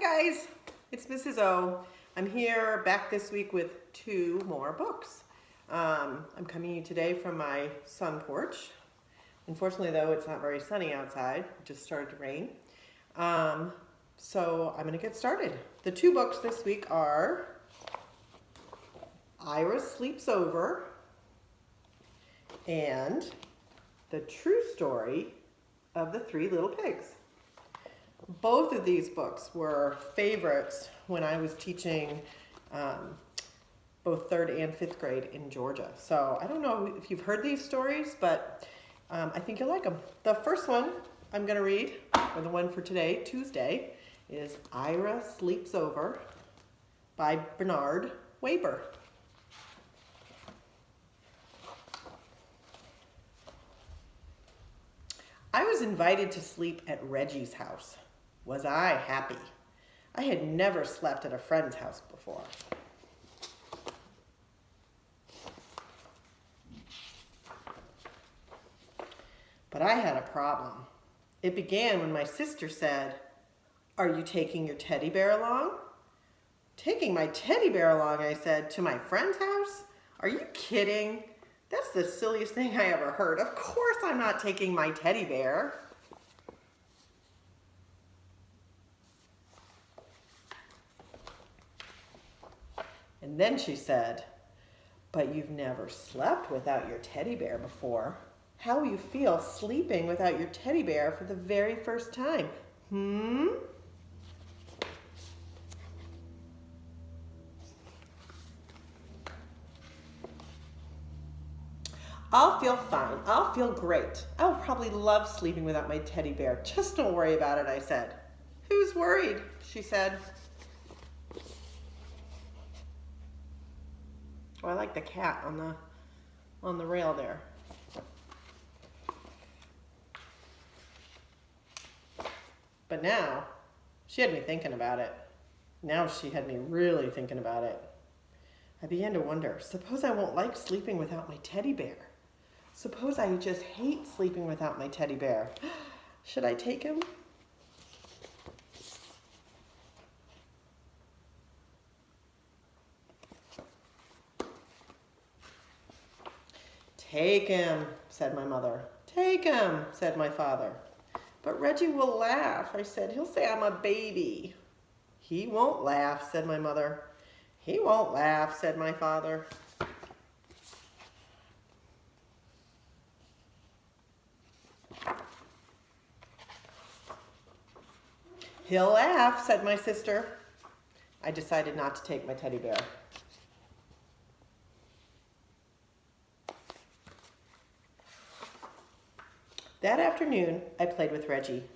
guys, it's Mrs. O. I'm here back this week with 2 more books. I'm coming to you today from my sun porch. Unfortunately though, it's not very sunny outside. It just started to rain. So I'm going to get started. The 2 books this week are Ira Sleeps Over and The True Story of the 3 Little Pigs. Both of these books were favorites when I was teaching both 3rd and 5th grade in Georgia. So I don't know if you've heard these stories, but I think you'll like them. The first one I'm going to read, or the one for today, Tuesday, is Ira Sleeps Over by Bernard Weber. I was invited to sleep at Reggie's house. Was I happy? I had never slept at a friend's house before. But I had a problem. It began when my sister said, "Are you taking your teddy bear along?" "Taking my teddy bear along," I said, "to my friend's house? Are you kidding? That's the silliest thing I ever heard. Of course I'm not taking my teddy bear." And then she said, "But you've never slept without your teddy bear before. How will you feel sleeping without your teddy bear for the very first time? "I'll feel fine. I'll feel great. I'll probably love sleeping without my teddy bear. Just don't worry about it," I said. "Who's worried?" she said. Oh, I like the cat on the rail there. But now, she had me thinking about it. Now she had me really thinking about it. I began to wonder, suppose I won't like sleeping without my teddy bear? Suppose I just hate sleeping without my teddy bear? Should I take him? "Take him," said my mother. "Take him," said my father. "But Reggie will laugh," I said. "He'll say I'm a baby." "He won't laugh," said my mother. "He won't laugh," said my father. "He'll laugh," said my sister. I decided not to take my teddy bear. That afternoon, I played with Reggie.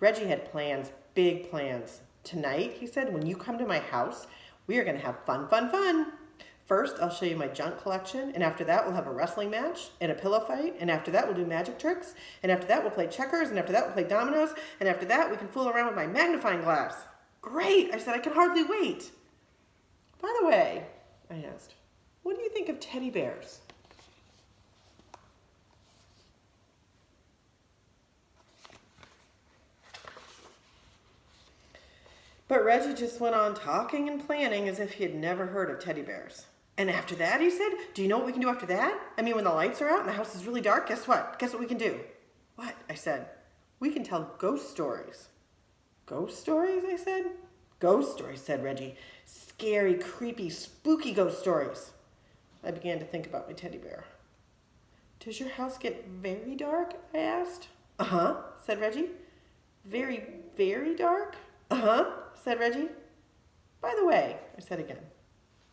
Reggie had plans, big plans. "Tonight," he said, "when you come to my house, we are going to have fun, fun, fun. First, I'll show you my junk collection, and after that, we'll have a wrestling match and a pillow fight, and after that, we'll do magic tricks, and after that, we'll play checkers, and after that, we'll play dominoes, and after that, we can fool around with my magnifying glass." "Great," I said. "I can hardly wait." "By the way," I asked, "what do you think of teddy bears?" But Reggie just went on talking and planning as if he had never heard of teddy bears. "And after that," he said, "do you know what we can do after that? I mean, when the lights are out and the house is really dark, guess what? Guess what we can do?" "What?" I said. "We can tell ghost stories." "Ghost stories?" I said. "Ghost stories," said Reggie. "Scary, creepy, spooky ghost stories." I began to think about my teddy bear. "Does your house get very dark?" I asked. "Uh-huh," said Reggie. "Very, very dark?" "Uh-huh," said Reggie. "By the way," I said again,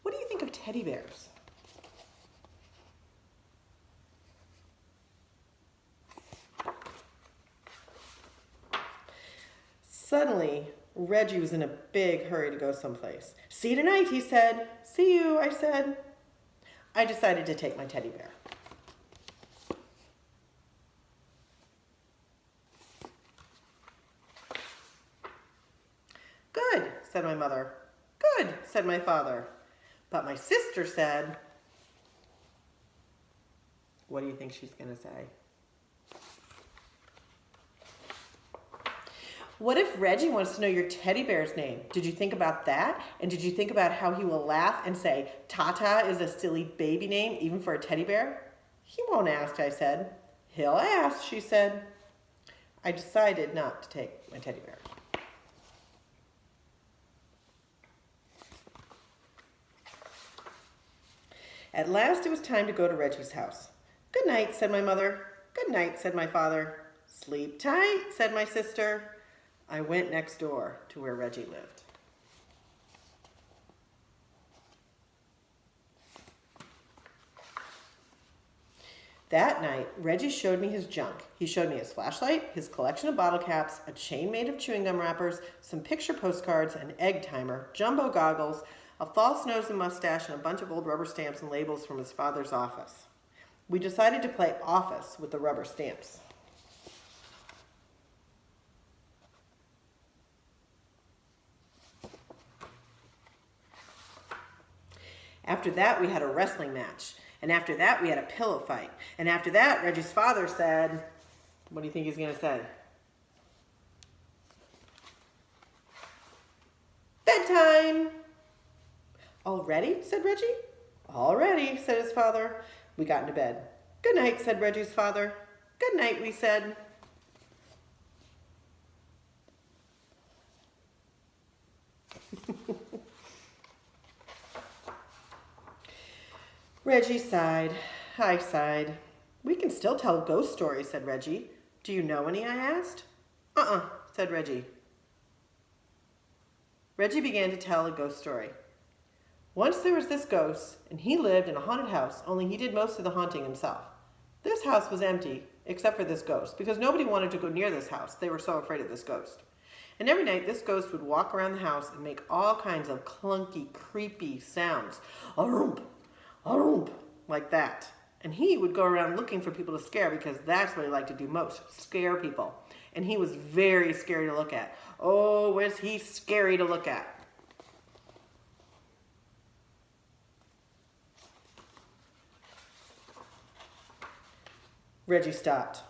"what do you think of teddy bears?" Suddenly, Reggie was in a big hurry to go someplace. "See you tonight," he said. "See you," I said. I decided to take my teddy bear. "Good," said my mother. "Good," said my father. But my sister said, what do you think she's going to say? What if Reggie wants to know your teddy bear's name? Did you think about that? And did you think about how he will laugh and say, Tata is a silly baby name, even for a teddy bear? He won't ask, I said. He'll ask, she said. I decided not to take my teddy bear. At last it was time to go to Reggie's house. Good night, said my mother. Good night, said my father. Sleep tight, said my sister. I went next door to where Reggie lived. That night, Reggie showed me his junk. He showed me his flashlight, his collection of bottle caps, a chain made of chewing gum wrappers, some picture postcards, an egg timer, jumbo goggles, a false nose and mustache, and a bunch of old rubber stamps and labels from his father's office. We decided to play office with the rubber stamps. After that, we had a wrestling match. And after that, we had a pillow fight. And after that, Reggie's father said, what do you think he's going to say? Bedtime! Already? Said Reggie. Already, said his father. We got into bed. Good night, said Reggie's father. Good night, we said. Reggie sighed. I sighed. We can still tell ghost stories, said Reggie. Do you know any? I asked. Said Reggie. Reggie began to tell a ghost story. Once there was this ghost, and he lived in a haunted house, only he did most of the haunting himself. This house was empty, except for this ghost, because nobody wanted to go near this house. They were so afraid of this ghost. And every night, this ghost would walk around the house and make all kinds of clunky, creepy sounds. Arump, arump, like that. And he would go around looking for people to scare because that's what he liked to do most, scare people. And he was very scary to look at. Oh, was he scary to look at. Reggie stopped.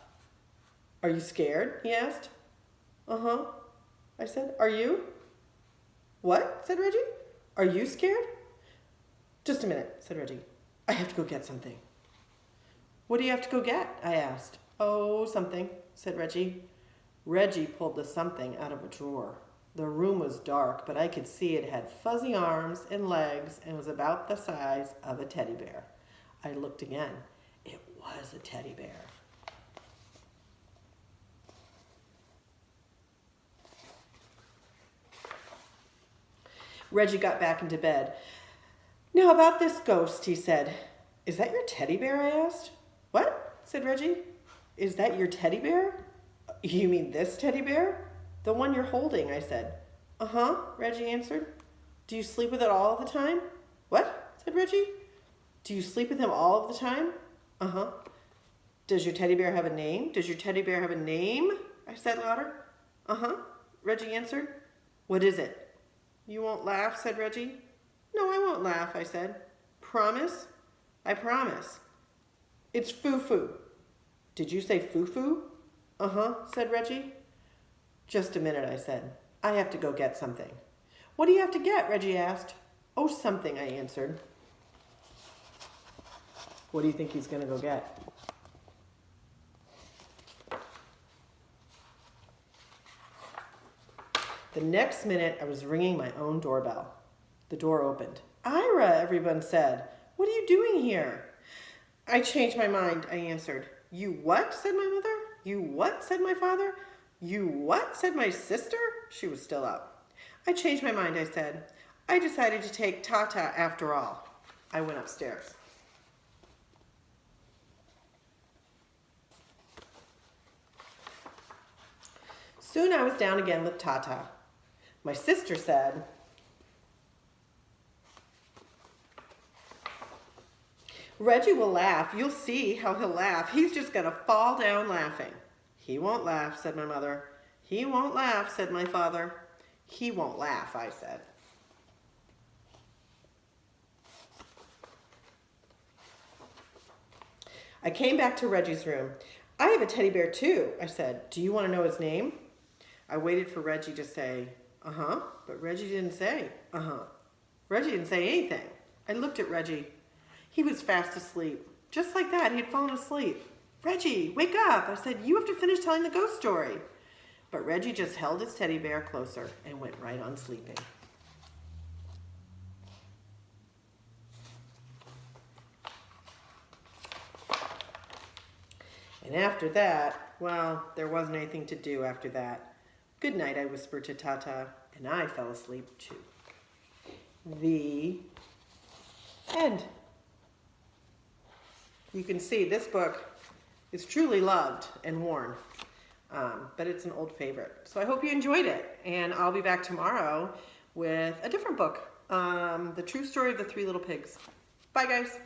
Are you scared? He asked. Uh-huh, I said. Are you? What? Said Reggie. Are you scared? Just a minute, said Reggie. I have to go get something. What do you have to go get? I asked. Oh, something, said Reggie. Reggie pulled the something out of a drawer. The room was dark, but I could see it had fuzzy arms and legs and was about the size of a teddy bear. I looked again. It was a teddy bear. Reggie got back into bed. Now about this ghost, he said. Is that your teddy bear? I asked. What? Said Reggie. Is that your teddy bear? You mean this teddy bear? The one you're holding, I said. Uh-huh, Reggie answered. Do you sleep with it all of the time? What? Said Reggie. Do you sleep with him all of the time? Uh-huh. Does your teddy bear have a name? Does your teddy bear have a name? I said louder. Uh-huh, Reggie answered. What is it? You won't laugh, said Reggie. No, I won't laugh, I said. Promise? I promise. It's Foo-Foo. Did you say Foo-Foo? Uh-huh, said Reggie. Just a minute, I said. I have to go get something. What do you have to get? Reggie asked. Oh, something, I answered. What do you think he's going to go get? The next minute, I was ringing my own doorbell. The door opened. Ira, everyone said. What are you doing here? I changed my mind, I answered. You what? Said my mother. You what? Said my father. You what? Said my sister. She was still up. I changed my mind, I said. I decided to take Tata after all. I went upstairs. Soon I was down again with Tata. My sister said, Reggie will laugh. You'll see how he'll laugh. He's just going to fall down laughing. He won't laugh, said my mother. He won't laugh, said my father. He won't laugh, I said. I came back to Reggie's room. I have a teddy bear too, I said. Do you want to know his name? I waited for Reggie to say, uh-huh, but Reggie didn't say, uh-huh. Reggie didn't say anything. I looked at Reggie. He was fast asleep. Just like that, he had fallen asleep. Reggie, wake up. I said, you have to finish telling the ghost story. But Reggie just held his teddy bear closer and went right on sleeping. And after that, well, there wasn't anything to do after that. Good night, I whispered to Tata, and I fell asleep too. The end. You can see this book is truly loved and worn, but it's an old favorite. So I hope you enjoyed it, and I'll be back tomorrow with a different book, The True Story of the Three Little Pigs. Bye, guys.